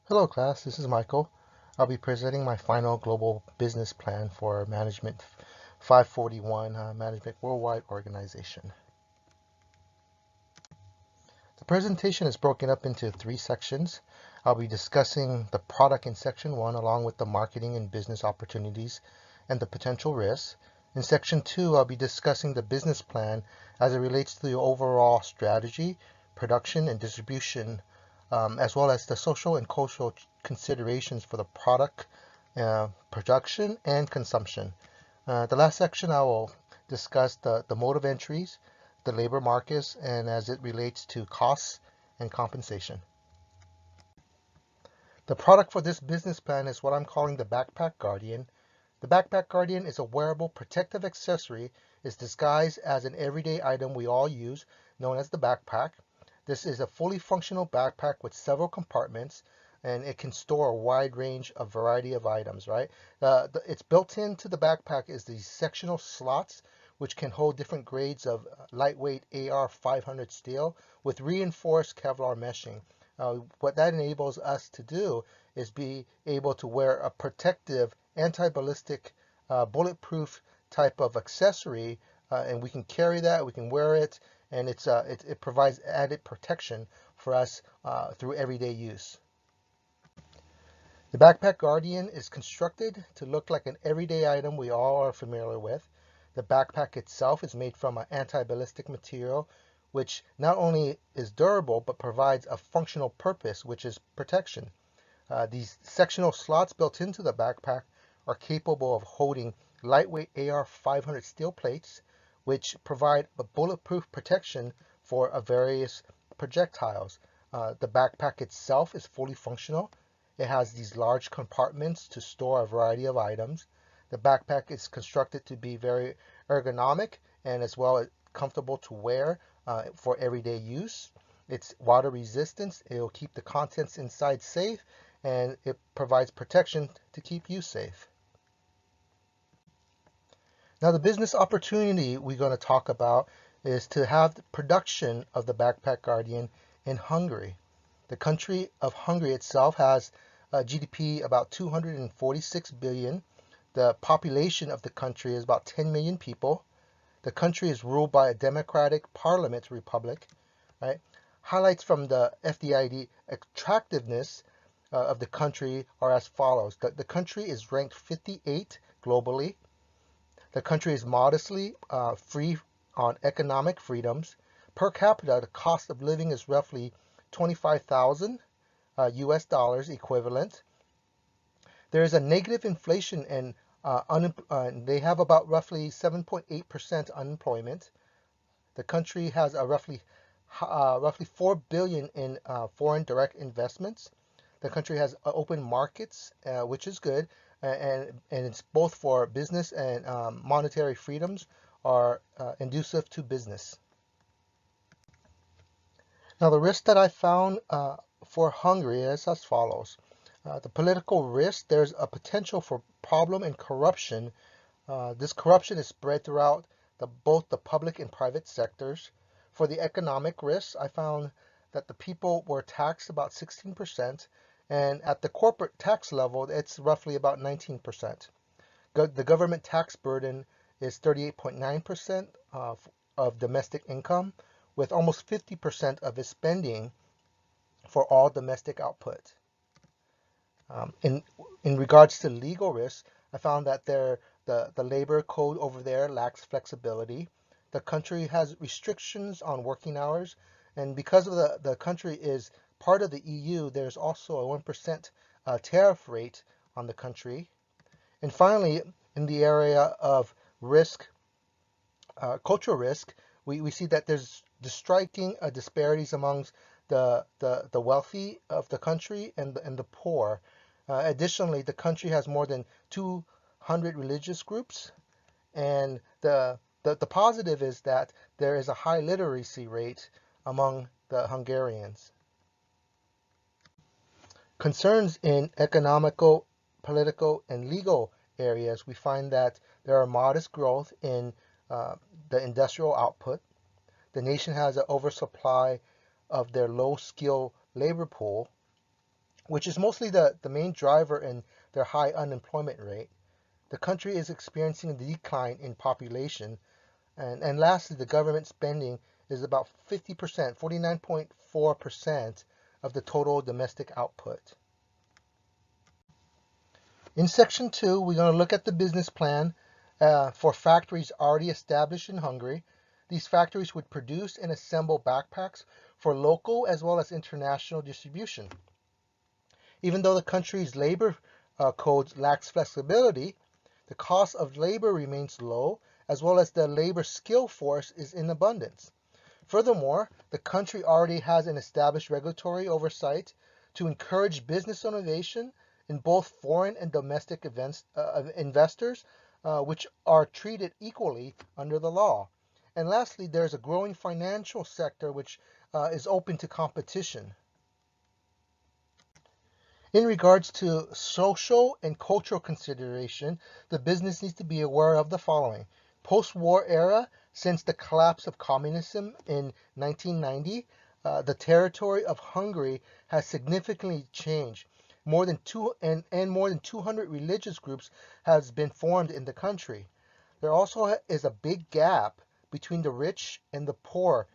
Hello class, this is Michael. I'll be presenting my final global business plan for Management 541, Management Worldwide Organization. The presentation is broken up into three sections. I'll be discussing the product in section 1 along with the marketing and business opportunities and the potential risks. In section 2, I'll be discussing the business plan as it relates to the overall strategy, production, and distribution, as well as the social and cultural considerations for the product, production, and consumption. The last section, I will discuss the mode of entries, the labor markets, and as it relates to costs and compensation. The product for this business plan is what I'm calling the Backpack Guardian. The Backpack Guardian is a wearable protective accessory. It's disguised as an everyday item we all use, known as the backpack. This is a fully functional backpack with several compartments, and it can store a wide range of variety of items, right? It's built into the backpack is these sectional slots, which can hold different grades of lightweight AR-500 steel with reinforced Kevlar meshing. What that enables us to do is be able to wear a protective anti-ballistic bulletproof type of accessory, and we can carry that, we can wear it, and it provides added protection for us through everyday use. The Backpack Guardian is constructed to look like an everyday item we all are familiar with. The backpack itself is made from an anti-ballistic material, which not only is durable but provides a functional purpose, which is protection. These sectional slots built into the backpack are capable of holding lightweight AR-500 steel plates, which provide a bulletproof protection for various projectiles. The backpack itself is fully functional. It has these large compartments to store a variety of items. The backpack is constructed to be very ergonomic and as well as comfortable to wear for everyday use. It's water resistant. It will keep the contents inside safe, and it provides protection to keep you safe. Now, the business opportunity we're going to talk about is to have the production of the Backpack Guardian in Hungary. The country of Hungary itself has a GDP about 246 billion. The population of the country is about 10 million people. The country is ruled by a democratic parliament republic, right? Highlights from the FDID attractiveness of the country are as follows. The country is ranked 58 globally. The country is modestly free on economic freedoms. Per capita, the cost of living is roughly 25,000 US dollars equivalent. There is a negative inflation and they have about roughly 7.8% unemployment. The country has a roughly 4 billion in foreign direct investments. The country has open markets, which is good, and it's both for business and monetary freedoms are conducive to business. Now, the risk that I found for Hungary is as follows. The political risk, there's a potential for problem and corruption. This corruption is spread throughout both the public and private sectors. For the economic risks, I found that the people were taxed about 16%, and at the corporate tax level, it's roughly about 19%. The government tax burden is 38.9% of domestic income, with almost 50% of its spending for all domestic output. In regards to legal risks, I found that the labor code over there lacks flexibility. The country has restrictions on working hours, and because of the country is part of the EU, there's also a 1% tariff rate on the country. And finally, in the area of risk, cultural risk, we see that there's the striking disparities amongst the wealthy of the country and the poor. Additionally, the country has more than 200 religious groups, and the positive is that there is a high literacy rate among the Hungarians. Concerns in economical, political, and legal areas, we find that there are modest growth in the industrial output. The nation has an oversupply of their low-skill labor pool. which is mostly the main driver in their high unemployment rate. The country is experiencing a decline in population. And lastly, the government spending is about 50%, 49.4% of the total domestic output. In section 2, we're going to look at the business plan for factories already established in Hungary. These factories would produce and assemble backpacks for local as well as international distribution. Even though the country's labor codes lacks flexibility, the cost of labor remains low, as well as the labor skill force is in abundance. Furthermore, the country already has an established regulatory oversight to encourage business innovation in both foreign and domestic investors, which are treated equally under the law. And lastly, there's a growing financial sector which is open to competition. In regards to social and cultural consideration, the business needs to be aware of the following. Post-war era, since the collapse of communism in 1990, the territory of Hungary has significantly changed. More than 200 religious groups has been formed in the country. There also is a big gap between the rich and the poor.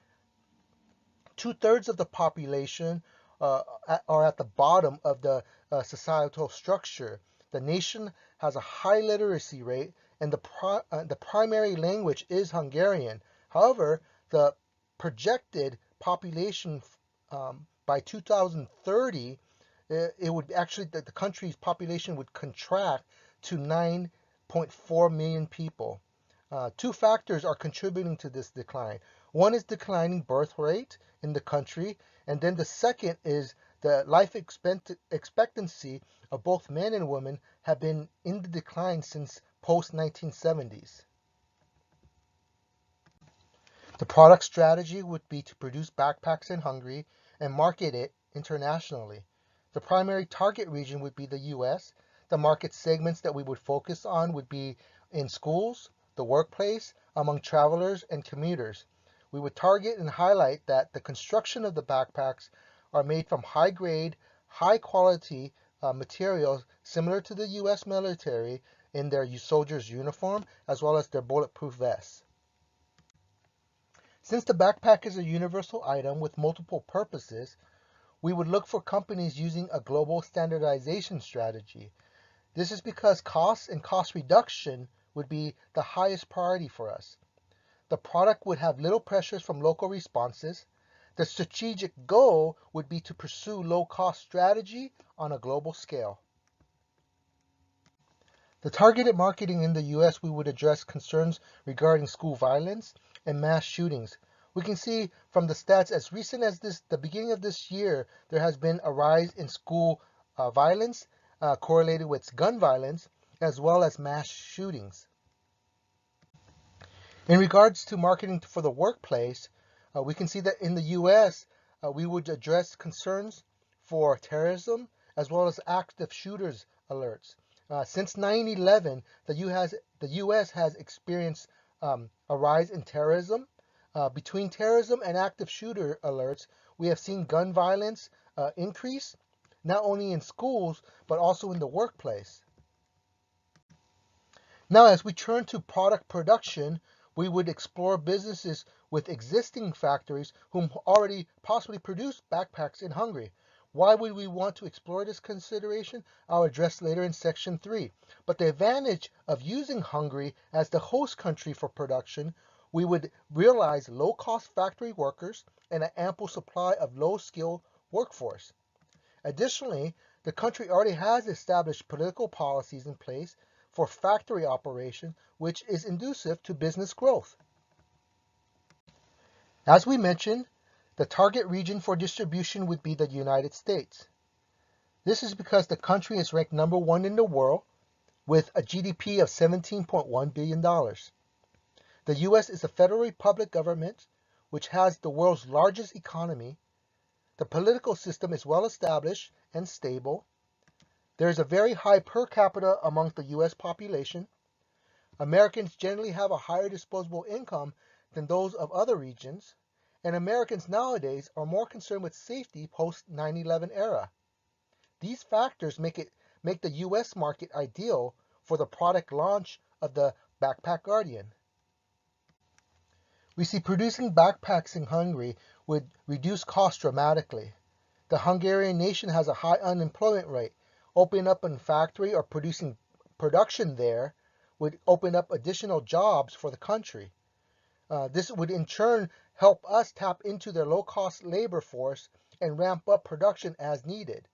2/3 of the population are at the bottom of the societal structure. The nation has a high literacy rate, and the primary language is Hungarian. However, the projected population by 2030, it would actually the country's population would contract to 9.4 million people. Two factors are contributing to this decline. One is declining birth rate in the country, and then the second is the life expectancy of both men and women have been in the decline since post-1970s. The product strategy would be to produce backpacks in Hungary and market it internationally. The primary target region would be the US. The market segments that we would focus on would be in schools, the workplace, among travelers and commuters. We would target and highlight that the construction of the backpacks are made from high-grade, high-quality materials similar to the U.S. military in their soldiers' uniform, as well as their bulletproof vests. Since the backpack is a universal item with multiple purposes, we would look for companies using a global standardization strategy. This is because costs and cost reduction would be the highest priority for us. The product would have little pressures from local responses. The strategic goal would be to pursue low-cost strategy on a global scale. The targeted marketing in the U.S., we would address concerns regarding school violence and mass shootings. We can see from the stats as recent as the beginning of this year, there has been a rise in school violence correlated with gun violence, as well as mass shootings. In regards to marketing for the workplace, we can see that in the U.S., we would address concerns for terrorism as well as active shooters alerts. Since 9/11, the U.S. has experienced a rise in terrorism. Between terrorism and active shooter alerts, we have seen gun violence increase, not only in schools, but also in the workplace. Now, as we turn to product production, we would explore businesses with existing factories whom already possibly produce backpacks in Hungary. Why would we want to explore this consideration? I'll address later in section 3. But the advantage of using Hungary as the host country for production, we would realize low-cost factory workers and an ample supply of low-skill workforce. Additionally, the country already has established political policies in place for factory operation, which is conducive to business growth. As we mentioned, the target region for distribution would be the United States. This is because the country is ranked number 1 in the world with a GDP of $17.1 billion. The U.S. is a federal republic government which has the world's largest economy. The political system is well established and stable. There is a very high per capita among the U.S. population. Americans generally have a higher disposable income than those of other regions, and Americans nowadays are more concerned with safety post 9/11 era. These factors make the US market ideal for the product launch of the Backpack Guardian. We see producing backpacks in Hungary would reduce costs dramatically. The Hungarian nation has a high unemployment rate. Opening up a factory or production there would open up additional jobs for the country. This would in turn help us tap into their low-cost labor force and ramp up production as needed.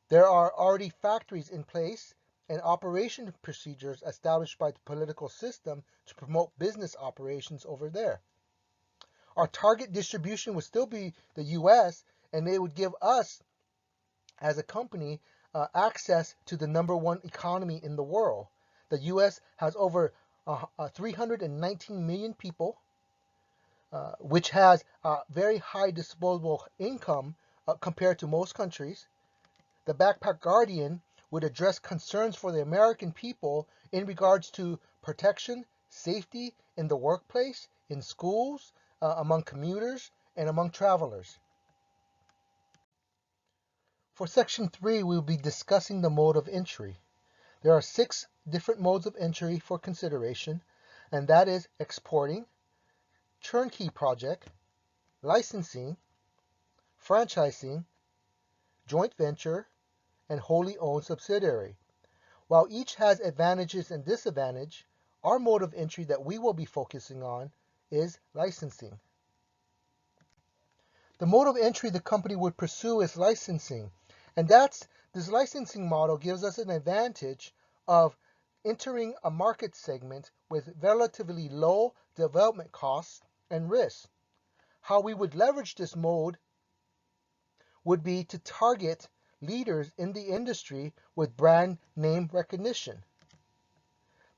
There are already factories in place and operation procedures established by the political system to promote business operations over there. Our target distribution would still be the US, and they would give us, as a company, access to the #1 economy in the world. The US has over 319 million people, which has a very high disposable income compared to most countries. The Backpack Guardian would address concerns for the American people in regards to protection, safety in the workplace, in schools, among commuters, and among travelers. For Section 3, we will be discussing the mode of entry. There are 6 different modes of entry for consideration, and that is exporting, turnkey project, licensing, franchising, joint venture, and wholly owned subsidiary. While each has advantages and disadvantages, our mode of entry that we will be focusing on is licensing. The mode of entry the company would pursue is licensing, and this licensing model gives us an advantage of entering a market segment with relatively low development costs and risks. How we would leverage this mode would be to target leaders in the industry with brand name recognition.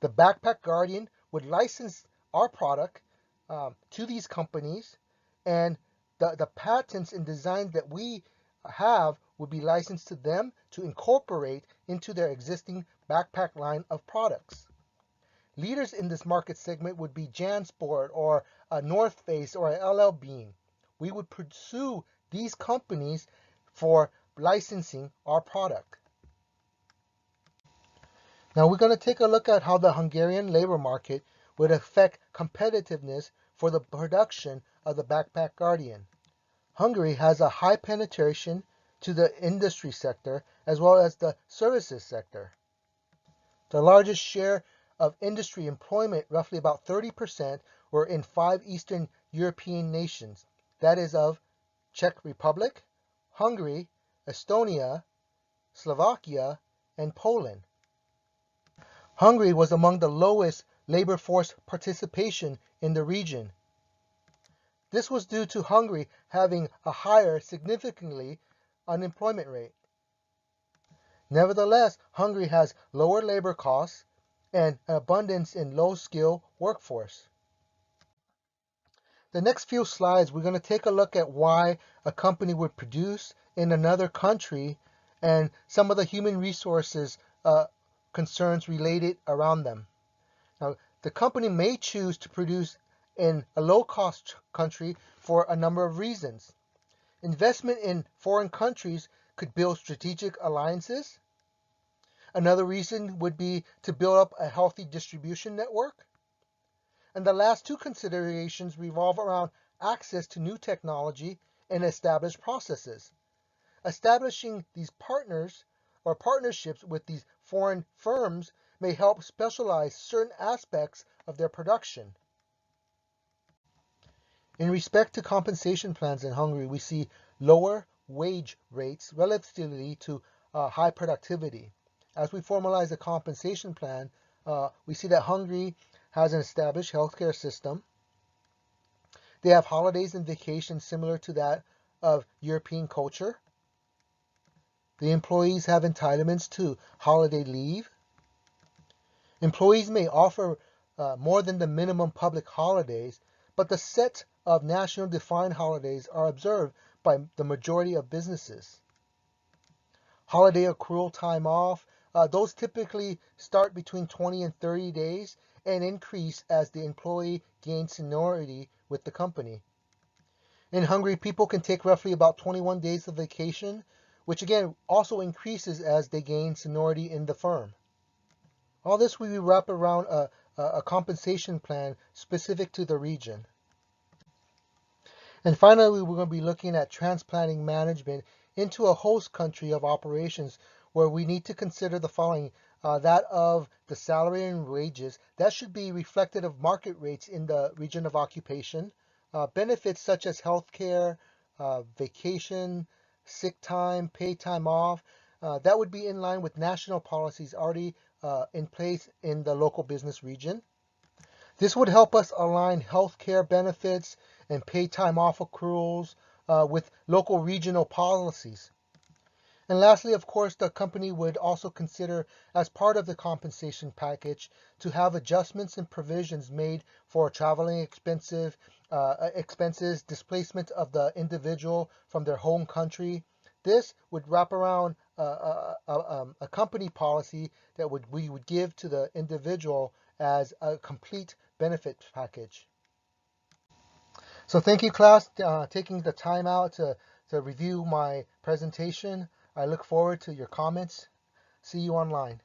The Backpack Guardian would license our product to these companies, and the patents and designs that we have would be licensed to them to incorporate into their existing backpack line of products. Leaders in this market segment would be JanSport or North Face or LL Bean. We would pursue these companies for licensing our product. Now we're going to take a look at how the Hungarian labor market would affect competitiveness for the production of the Backpack Guardian. Hungary has a high penetration to the industry sector as well as the services sector. The largest share of industry employment, roughly about 30%, were in 5 Eastern European nations, that is of Czech Republic, Hungary, Estonia, Slovakia, and Poland. Hungary was among the lowest labor force participation in the region. This was due to Hungary having a higher, significantly, unemployment rate. Nevertheless, Hungary has lower labor costs and an abundance in low-skill workforce. The next few slides, we're going to take a look at why a company would produce in another country and some of the human resources concerns related around them. Now, the company may choose to produce in a low-cost country for a number of reasons. Investment in foreign countries could build strategic alliances. Another reason would be to build up a healthy distribution network. And the last 2 considerations revolve around access to new technology and established processes. Establishing these partners or partnerships with these foreign firms may help specialize certain aspects of their production. In respect to compensation plans in Hungary, we see lower wage rates relatively to high productivity. As we formalize a compensation plan, we see that Hungary has an established healthcare system. They have holidays and vacations similar to that of European culture. The employees have entitlements to holiday leave. Employees may offer more than the minimum public holidays, but the set of national defined holidays are observed by the majority of businesses. Holiday accrual time off, those typically start between 20 and 30 days and increase as the employee gains seniority with the company. In Hungary, people can take roughly about 21 days of vacation, which again also increases as they gain seniority in the firm. All this we wrap around a compensation plan specific to the region. And finally, we're going to be looking at transplanting management into a host country of operations where we need to consider the following. That of the salary and wages, that should be reflected of market rates in the region of occupation. Benefits such as health care, vacation, sick time, paid time off, that would be in line with national policies already in place in the local business region. This would help us align healthcare benefits and paid time off accruals with local regional policies. And lastly, of course, the company would also consider, as part of the compensation package, to have adjustments and provisions made for traveling expenses, displacement of the individual from their home country. This would wrap around a company policy that we would give to the individual as a complete benefit package. So thank you, class, taking the time out to review my presentation. I look forward to your comments. See you online.